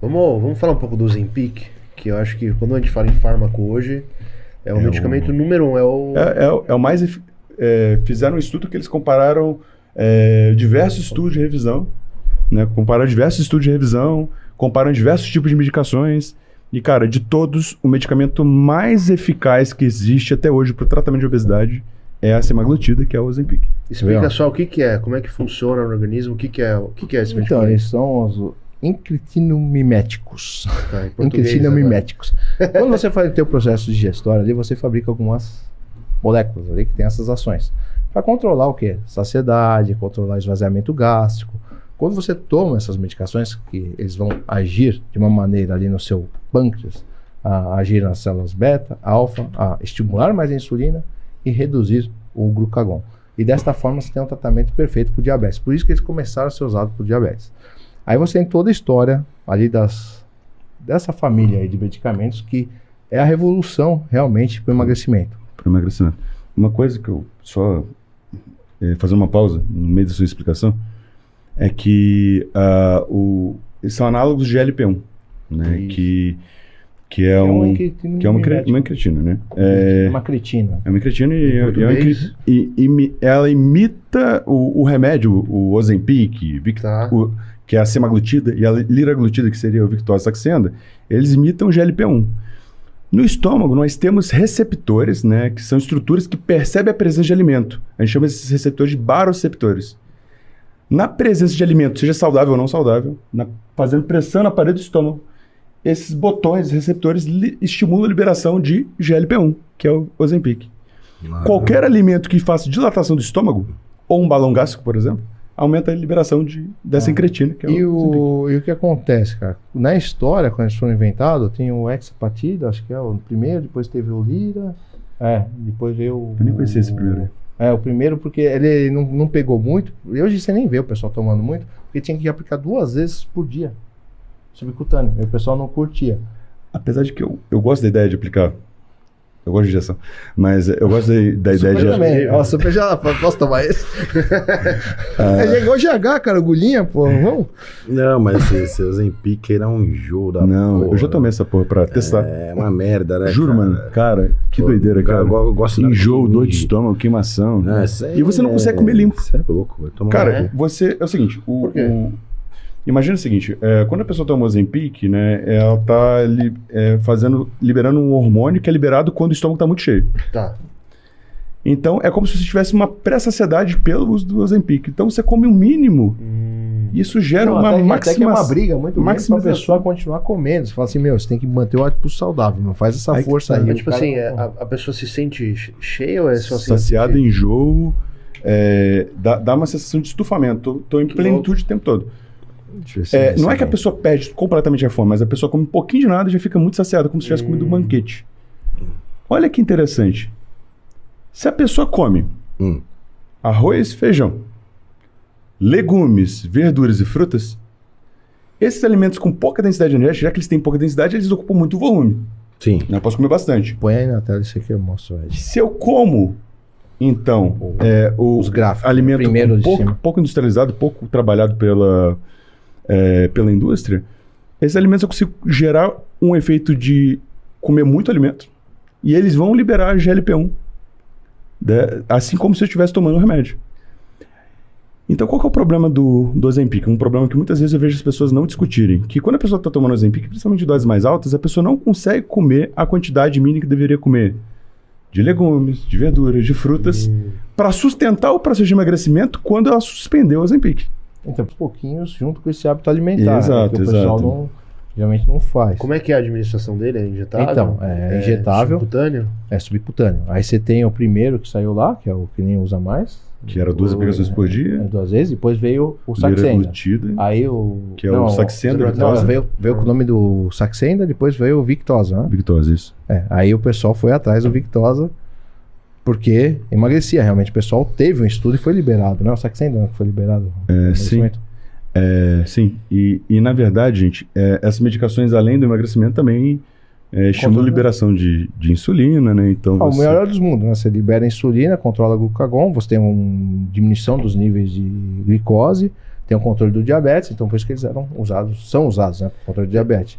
Vamos falar um pouco do Ozempic, que eu acho que quando a gente fala em fármaco hoje, é o medicamento número um, É o mais... fizeram um estudo que eles compararam diversos estudos de revisão, né? Comparam diversos tipos de medicações. E, cara, de todos, o medicamento mais eficaz que existe até hoje para o tratamento de obesidade é a semaglutida, que é o Ozempic. Explica só o que é, como é que funciona no organismo, o que é esse medicamento? Então, eles são os incretinamiméticos. Tá, em português Incretinamiméticos. Quando você faz o teu processo digestório ali, você fabrica algumas moléculas ali que tem essas ações. Para controlar o quê? Saciedade, controlar esvaziamento gástrico. Quando você toma essas medicações, que eles vão agir de uma maneira ali no seu pâncreas, a agir nas células beta, alfa, a estimular mais a insulina e reduzir o glucagon. E desta forma você tem um tratamento perfeito para o diabetes. Por isso que eles começaram a ser usados para o diabetes. Aí você tem toda a história ali dessa família aí de medicamentos que é a revolução realmente para o emagrecimento. Para o emagrecimento. Uma coisa que eu só fazer uma pausa no meio da sua explicação é que são análogos de GLP-1, né? Que é uma incretina, né? Uma cretina. É uma incretina e ela imita o remédio, o Ozempic, que é a semaglutida, e a liraglutida, que seria o Victoza Saxenda. Eles imitam o GLP-1. No estômago, nós temos receptores, né? Que são estruturas que percebem a presença de alimento. A gente chama esses receptores de baroreceptores. Na presença de alimento, seja saudável ou não saudável, fazendo pressão na parede do estômago, esses botões, receptores, estimulam a liberação de GLP-1, que é o Ozempic. Qualquer alimento que faça dilatação do estômago, ou um balão gástrico, por exemplo, aumenta a liberação dessa incretina, que é e o que acontece, cara? Na história, quando eles foram inventados, tem o hexapatida, acho que é o primeiro, depois teve o lira, depois veio o... Eu nem conhecia esse primeiro. O primeiro porque ele não pegou muito, e hoje você nem vê o pessoal tomando muito, porque tinha que aplicar 2 vezes por dia, subcutâneo, e o pessoal não curtia. Apesar de que eu gosto da ideia de aplicar, eu gosto de injeção, mas eu gosto da ideia de... Também. Ó, super já posso tomar esse? É igual GH, cara, agulhinha, pô, vamos? Não, mas esse Ozempic era um enjoo da Não, porra. eu já tomei essa porra pra testar. É uma merda, né? Juro, cara? mano. Cara, que doideira, cara. Eu gosto Enjoo, dor de estômago, queimação. E você não consegue comer limpo. Você é louco. Vai tomar cara, é o seguinte, imagina o seguinte, quando a pessoa toma Ozempic, né, ela tá liberando um hormônio que é liberado quando o estômago tá muito cheio. Tá. Então, é como se você tivesse uma pré-saciedade pelo uso do Ozempic. Então, você come o mínimo. Isso gera uma até maximização. que é uma briga muito grande pra pessoa continuar comendo. Você fala assim, você tem que manter o hábito saudável, não faz essa força aí. Mas, tipo assim, a pessoa se sente cheia ou é só assim? Saciada, enjoo, dá uma sensação de estufamento. Tô em plenitude o tempo todo. Não é que a pessoa perde completamente a fome, mas a pessoa come um pouquinho de nada e já fica muito saciada, como se tivesse comido um banquete. Olha que interessante. Se a pessoa come arroz, feijão, legumes, verduras e frutas, esses alimentos com pouca densidade energética, já que eles têm pouca densidade, eles ocupam muito volume. Sim. Eu posso comer bastante. Põe aí na tela isso aqui, eu mostro. Se eu como, então, os gráficos, alimento primeiro pouco industrializado, pouco trabalhado pela indústria, esses alimentos eu consigo gerar um efeito de comer muito alimento e eles vão liberar GLP-1, assim como se eu estivesse tomando um remédio. Então, qual que é o problema do Ozempic? Um problema que muitas vezes eu vejo as pessoas não discutirem, que quando a pessoa está tomando Ozempic, principalmente de doses mais altas, a pessoa não consegue comer a quantidade mínima que deveria comer de legumes, de verduras, de frutas, para sustentar o processo de emagrecimento quando ela suspendeu o Ozempic. Então, aos pouquinhos, junto com esse hábito alimentar, exato, que o pessoal geralmente não faz. Como é que é a administração dele? É injetável? Então, é injetável. Subcutâneo? É subcutâneo. Aí você tem o primeiro que saiu lá, que é o que nem usa mais. Que era 2 aplicações por dia. 2 vezes. Depois veio o Saxenda. Aí que é o Saxenda. Veio com o nome do Saxenda, depois veio o Victoza. Né? Victoza, isso. Aí o pessoal foi atrás do Victoza, porque emagrecia. Realmente o pessoal teve um estudo e foi liberado, né? O Saxenda que foi liberado. Sim. Sim. E na verdade, gente, essas medicações, além do emagrecimento, também estimulam a liberação de insulina, né? Então, o melhor dos mundos, né? Você libera a insulina, controla o glucagon, você tem uma diminuição dos níveis de glicose, tem o controle do diabetes, então por isso que eles são usados, né, para o controle do diabetes.